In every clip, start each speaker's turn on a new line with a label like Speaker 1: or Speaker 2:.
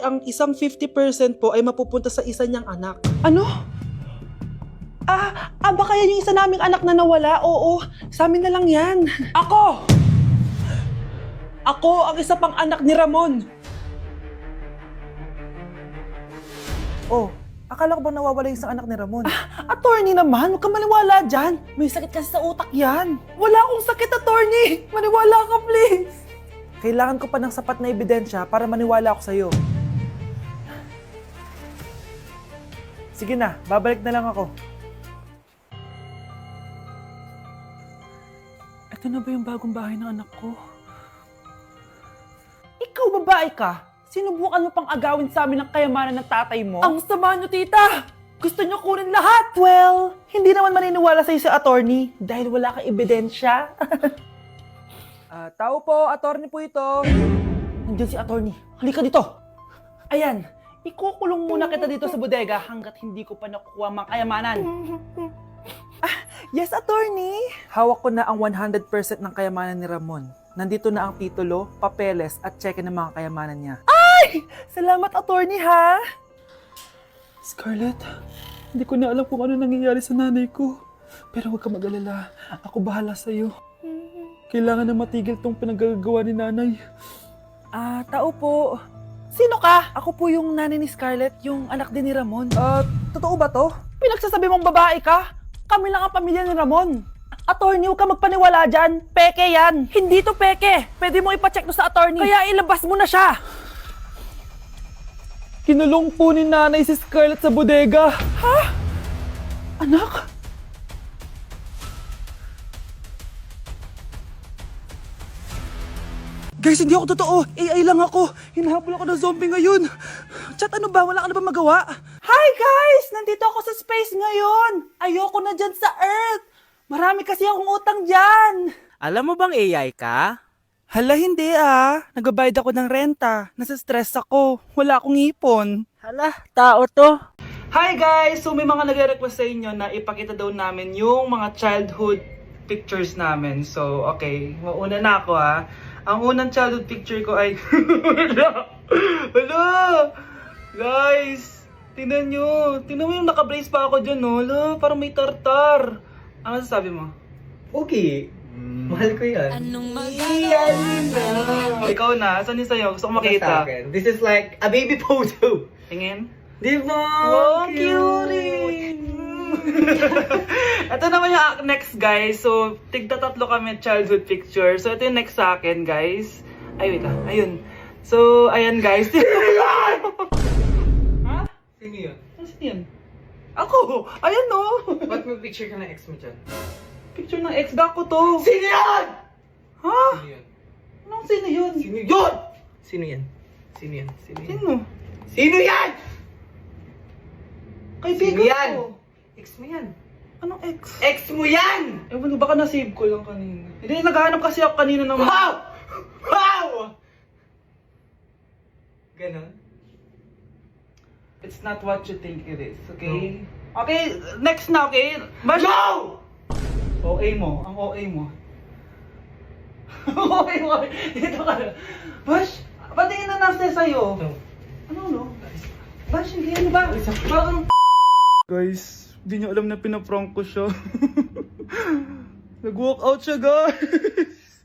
Speaker 1: Ang isang 50% po ay mapupunta sa isa niyang anak.
Speaker 2: Ano? Baka yan yung isa naming anak na nawala? Oo, sa amin na lang yan. Ako! Ako ang isa pang anak ni Ramon.
Speaker 3: Oh, akala ko ba nawawala yung isang anak ni Ramon?
Speaker 2: Attorney naman, huwag ka maniwala dyan. May sakit kasi sa utak yan. Wala akong sakit, attorney. Maniwala ka, please.
Speaker 3: Kailangan ko pa ng sapat na ebidensya para maniwala ako sa'yo. Sige na, babalik na lang ako.
Speaker 2: Ito na ba yung bagong bahay ng anak ko? Ikaw, babae ka? Sinubukan mo pang agawin sa amin ng kayamanan ng tatay mo? Ang sama nyo, tita! Gusto nyo kunin lahat! Well, hindi naman maniniwala sa'yo si attorney dahil wala kang ebidensya.
Speaker 3: Tao po, attorney po ito.
Speaker 2: Nandiyan si attorney. Halika dito! Ayan, ikukulong muna kita dito sa bodega hanggat hindi ko pa nakukuha mga kayamanan. Yes, attorney!
Speaker 3: Hawak ko na ang 100% ng kayamanan ni Ramon. Nandito na ang titulo, papeles at cheque ng mga kayamanan niya.
Speaker 2: Salamat, attorney, ha?
Speaker 1: Scarlett, hindi ko na alam kung ano nangyayari sa nanay ko. Pero huwag ka mag-alala. Ako bahala sa'yo. Kailangan na matigil tong pinagagawa ni nanay.
Speaker 3: Tao po.
Speaker 2: Sino ka?
Speaker 3: Ako po yung nanay ni Scarlett, yung anak din ni Ramon. Totoo ba to?
Speaker 2: Pinagsasabi mong babae ka? Kami lang ang pamilya ni Ramon. Attorney, huwag ka magpaniwala dyan. Peke yan. Hindi to peke. Pwede mo ipacheck to sa attorney. Kaya ilabas mo na siya.
Speaker 1: Kinulong po ni nanay si Scarlett sa bodega.
Speaker 2: Ha? Anak?
Speaker 1: Guys, hindi ako totoo. AI lang ako. Hinahabol ako ng zombie ngayon. Chat, ano ba? Wala ka na ba magawa?
Speaker 2: Hi guys! Nandito ako sa space ngayon. Ayoko na dyan sa Earth. Marami kasi akong utang dyan.
Speaker 4: Alam mo bang AI ka?
Speaker 1: Hala, hindi Nagbabayad ako ng renta. Nasa-stress ako. Wala akong ipon.
Speaker 4: Hala, tao to.
Speaker 1: Hi guys! So may mga nagre-request sa inyo na ipakita daw namin yung mga childhood pictures namin. So, okay. Mauna na ako Ang unang childhood picture ko ay... Hala! Guys! Tingnan nyo. Tingnan mo yung naka-brace pa ako dyan, no? Hala, parang may tartar. Ano sasabi mo?
Speaker 5: Okay. Mahal ko yan.
Speaker 1: Ikaw na. Saan yung sa'yo? Gusto ko
Speaker 5: Sa
Speaker 1: makita.
Speaker 5: akin. This is like a baby photo.
Speaker 1: Tingin.
Speaker 5: Di ba?
Speaker 1: Wow, cutie! Ito naman yung next, guys. So, tigda-tatlo kami childhood picture. So, ito yung next sa akin, guys. Ay, wait Ayun. So, ayan, guys. Ha?
Speaker 5: Sino yun?
Speaker 1: Saan yun? Ako! Ayan, no!
Speaker 5: Ba't may picture ka ng ex mo dyan?
Speaker 1: Picture ng ex ko to.
Speaker 5: Sino yan?
Speaker 1: Ha?
Speaker 5: Sino yun?
Speaker 1: Anong sino yun?
Speaker 5: Sino yun? Sino yan? Sino yan? Sino yan?
Speaker 1: Sino?
Speaker 5: Sino yan?
Speaker 1: Kaibigan
Speaker 5: Sino yan?
Speaker 1: ko.
Speaker 5: Ex mo yan.
Speaker 1: Anong ex?
Speaker 5: Ex mo yan!
Speaker 1: Ewan, baka na-save ko lang kanina. Hindi, naghahanap kasi ako kanina ng...
Speaker 5: Wow! Wow! Ganon?
Speaker 1: It's not what you think it is, okay? Okay, next na, okay? Bash!
Speaker 5: No!
Speaker 1: OA mo, ang OA mo. OA mo, dito ka na. Bash, patingin na nasa sa'yo.
Speaker 5: No.
Speaker 1: Ano, no? Bash, hindi, ano ba? Parang... Guys, hindi nyo alam na pinaprank ko siya. Nag-walk out siya, guys.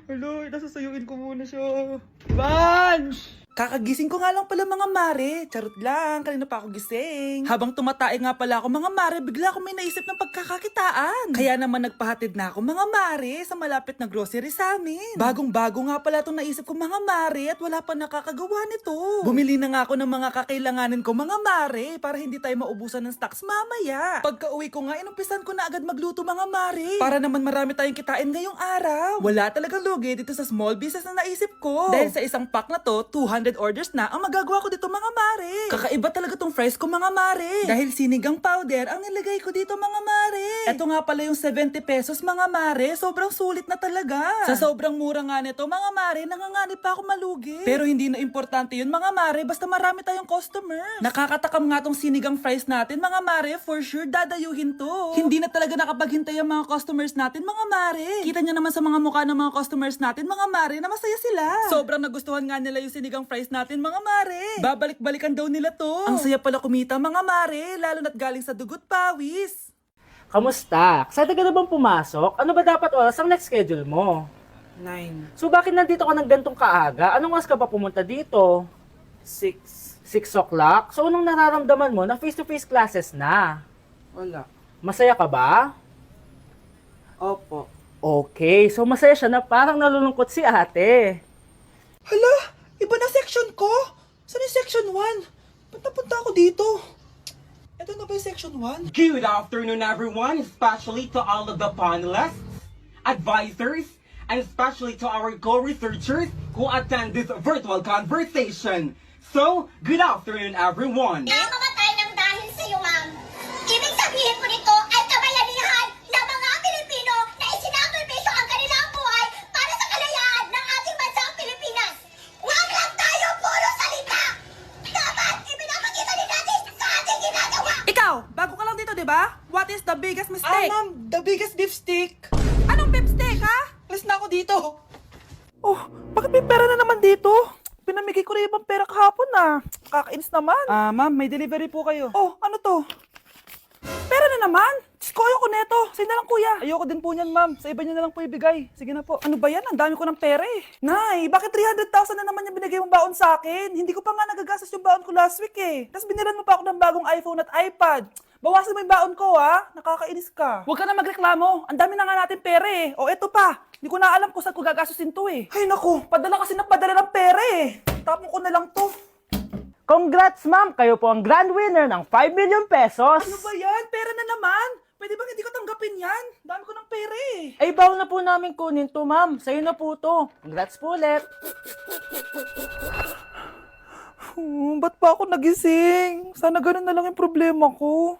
Speaker 1: Hello, nasasayuin ko muna siya. Bash!
Speaker 2: Kakagising ko nga lang pala mga mare. Charot lang, kanina pa ako gising. Habang tumatae nga pala ako mga mare, bigla ako may naisip ng pagkakakitaan. Kaya naman nagpahatid na ako mga mare sa malapit na grocery sa amin. Bagong-bago nga pala itong naisip ko mga mare at wala pa nakakagawa nito. Bumili na nga ako ng mga kakailanganin ko mga mare para hindi tayo maubusan ng stocks mamaya. Pagka uwi ko nga, inumpisan ko na agad magluto mga mare. Para naman marami tayong kitain ngayong araw. Wala talagang lugi dito sa small business na naisip ko. Dahil sa isang pack na to, 200 orders na ang magagawa ko dito mga mare. Kakaiba talaga tong fries ko mga mare. Dahil sinigang powder ang nilagay ko dito mga mare. Ito nga pala yung 70 pesos mga mare. Sobrang sulit na talaga. Sa sobrang mura nga nito mga mare, nanganganib pa ako malugi. Pero hindi na importante yun mga mare, basta marami tayong customers. Nakakatakam nga tong sinigang fries natin mga mare, for sure dadayuhin to. Hindi na talaga nakapaghintay ang mga customers natin mga mare. Kita niyo naman sa mga mukha ng mga customers natin mga mare na masaya sila. Sobrang nagustuhan nga nila yung sinigang fries surprise natin mga mare. Babalik-balikan daw nila to. Ang saya pala kumita mga mare, lalo na't galing sa dugot pawis.
Speaker 4: Kamusta? Excited ka na bang pumasok? Ano ba dapat oras ang next schedule mo?
Speaker 3: 9,
Speaker 4: So bakit nandito ka ng gantong kaaga? Anong oras ka pa pumunta dito?
Speaker 3: 6,
Speaker 4: 6 o'clock? So anong nararamdaman mo na face-to-face classes na?
Speaker 3: wala.
Speaker 4: Masaya ka ba?
Speaker 3: Opo.
Speaker 4: Okay, so masaya siya na parang nalulungkot si ate.
Speaker 2: Hala, iba na section ko. Saan yung section 1? Punta-punta ako dito. Ito na ba yung section 1?
Speaker 6: Good afternoon, everyone, especially to all of the panelists, advisors, and especially to our co-researchers who attend this virtual conversation. So, good afternoon, everyone.
Speaker 7: Nakamatay ng dahil sa iyo, ma'am. Ibig sabihin po nito ay kabayanihan ng mga Pilipino na isinakripisyo ang kanilang buhay para sa kalayaan ng ating bansang Pilipinas. Huwag lang tayo puro salita! Dapat ipinapakita din natin sa ating ginagawa!
Speaker 2: Ikaw, bago ka lang dito, di ba? What is the biggest mistake?
Speaker 3: Ma'am, the biggest beef stick.
Speaker 2: Anong beef steak, ha?
Speaker 3: Alis na ako dito. Oh, bakit may pera na naman dito? Pinamigay ko na ibang pera kahapon na. Kakainis naman.
Speaker 2: Ma'am, may delivery po kayo.
Speaker 3: Oh, ano to? Pera na naman? Diyos ko, ayoko neto. Sa'yo na lang, kuya. Ayoko din po niyan, ma'am. Sa iba niyo na lang po ibigay. Sige na po. Ano ba yan? Ang dami ko ng pera eh. Nay, bakit 300,000 na naman yung binigay mong baon sa akin? Hindi ko pa nga nagagastos yung baon ko last week eh. Tapos binilan mo pa ako ng bagong iPhone at iPad. Bawasan mo yung baon ko, ha? Nakakainis ka. Huwag ka na magreklamo. Ang dami na nga natin pera eh. O, eto pa. Hindi ko na alam kung saan ko gagastusin to eh. Ay, naku. Padala kasi ng padala ng pera eh. Tapon ko na lang to.
Speaker 4: Congrats, ma'am! Kayo po ang grand winner ng 5 million pesos!
Speaker 3: Ano ba yan? Pera na naman. Pwede bang hindi ko tanggapin yan? Dami ko ng pera eh.
Speaker 4: Ay, bawal na po namin kunin to, ma'am. Sa'yo na po to. Congrats po ulit.
Speaker 3: Ba't pa ako nagising? Sana ganun na lang yung problema ko.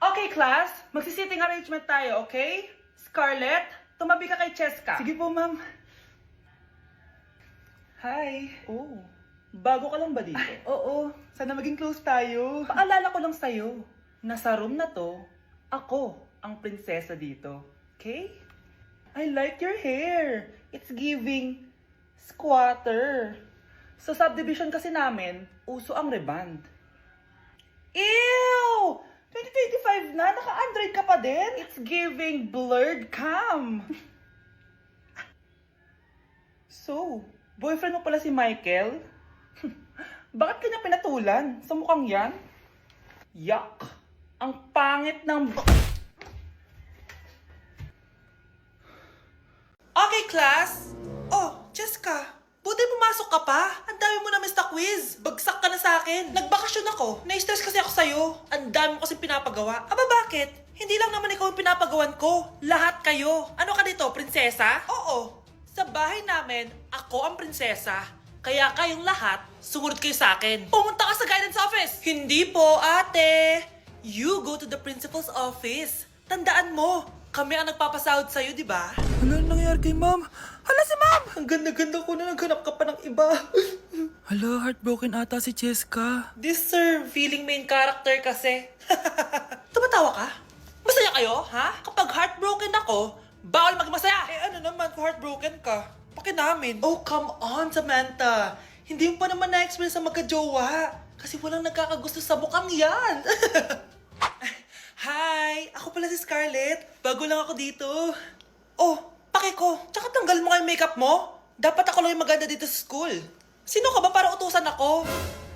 Speaker 2: Okay, class. Magsisitting arrangement tayo, okay? Scarlett, tumabi ka kay Cheska.
Speaker 3: Sige po, ma'am.
Speaker 2: Hi.
Speaker 3: Oh.
Speaker 2: Bago ka lang ba dito?
Speaker 3: Oo. Sana maging close tayo.
Speaker 2: Paalala ko lang sa'yo, na sa room na to, ako ang prinsesa dito. Okay? I like your hair. It's giving squatter. Sa subdivision kasi namin, uso ang reband. Ew! 2025 na, naka-Android ka pa din? It's giving blurred cam. So, boyfriend mo pala si Michael? Bakit kanya pinatulan? Sa mukhang yan? Yuck! Ang pangit ng... Okay, class! Oh, Jessica! Buti pumasok ka pa! Ang dami mo na miss na quiz! Bagsak ka na sa akin! Nagbakasyon ako! Na-stress kasi ako sa'yo! Ang dami mo kasi pinapagawa! Aba bakit? Hindi lang naman ikaw ang pinapagawan ko! Lahat kayo! Ano ka dito, prinsesa? Oo! Sa bahay namin, ako ang prinsesa. Kaya kayong lahat, sumunod kayo sa akin. Pumunta ka sa guidance office! Hindi po, ate! You go to the principal's office. Tandaan mo, kami ang nagpapasahod sa'yo, di ba?
Speaker 3: Ano nangyayari kay ma'am? Hala si ma'am!
Speaker 2: Ang ganda-ganda ko na naghanap ka pa ng iba.
Speaker 3: Hala, heartbroken ata si Cheska.
Speaker 2: This sir, feeling main character kasi. Tumatawa ka? Masaya kayo, ha? Kapag heartbroken ako, bawal magmasaya. Eh ano naman kung heartbroken ka? Pakinamin. Oh, come on, Samantha. Hindi mo pa naman na-experience sa magka-jowa. Kasi walang nagkakagusto sa bukang yan. Hi! Ako pala si Scarlett. Bago lang ako dito. Oh, pake ko. Tsaka tanggal mo nga yung makeup mo. Dapat ako lang yung maganda dito sa school. Sino ka ba para utusan ako?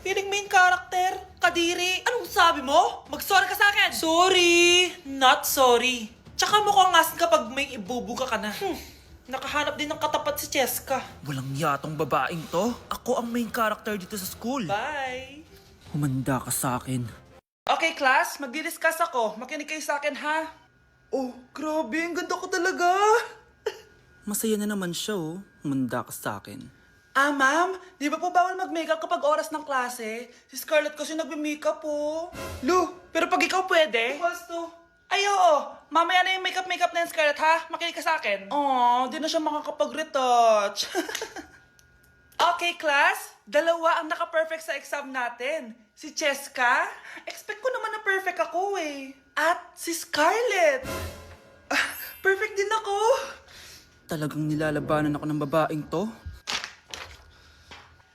Speaker 2: Feeling main character? Kadiri? Anong sabi mo? Mag-sorry ka sa akin! Sorry! Not sorry. Tsaka mukhang asin kapag may ibubuga ka na. Nakahanap din ng katapat si Cheska.
Speaker 3: Walang yatong babaeng to. Ako ang main character dito sa school.
Speaker 2: Bye!
Speaker 3: Humanda ka sa akin.
Speaker 2: Okay, class. Magdi-discuss ako. Makinig kayo sa akin, ha? Oh, grabe. Ang ganda ko talaga.
Speaker 3: Masaya na naman siya oh. Humanda ka sa akin.
Speaker 2: Ah, ma'am, di ba po bawal mag-makeup kapag oras ng klase? Si Scarlett kasi nagbe-makeup po. Lu, pero pag ikaw pwede? Gusto. Ay, oo. Mamaya na yung makeup na yung Scarlett, ha? Makinig ka sa akin. Aw, di na siya makakapag-retouch. Okay, class. Dalawa ang naka-perfect sa exam natin. Si Cheska. Expect ko naman na perfect ako eh. At si Scarlett. Perfect din ako.
Speaker 3: Talagang nilalabanan ako ng babaeng to?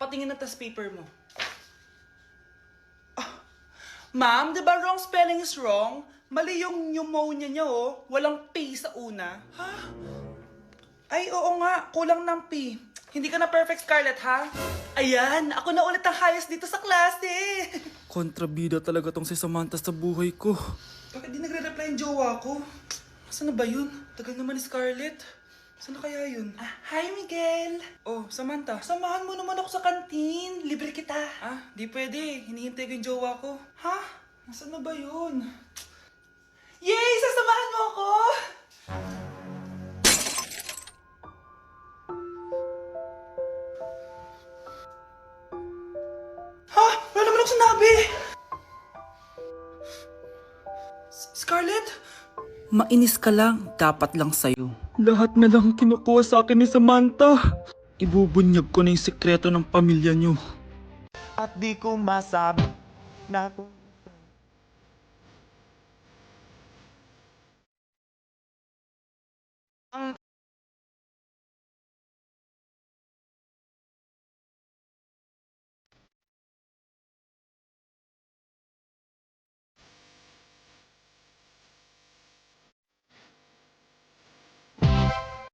Speaker 2: Patingin na tas paper mo. Ma'am, di ba wrong spelling is wrong? Mali yung pneumonia niya, oh. Walang P sa una. Ha? Ay, oo nga. Kulang ng P. Hindi ka na perfect, Scarlett, ha? Ayan, ako na ulit ang highest dito sa klase. Kontrabida talaga tong si Samantha sa buhay ko. Bakit di nagre-reply yung jowa ko? Saan na ba yun? Tagal naman ni Scarlett. Saan na kaya yun? Hi, Miguel! Oh, Samantha, samahan mo naman ako sa kantin. Libre kita. Di pwede. Hinihintay ko yung jowa ko. Ha? Nasaan na ba yun? Yay! Sasamahan mo ako! Ha? Wala naman ako sinabi! Scarlett? Mainis ka lang. Dapat lang sa'yo. Lahat na lang kinukuha sa akin ni Samantha. Ibubunyag ko na yung sekreto ng pamilya niyo.
Speaker 8: At di ko masabi na kung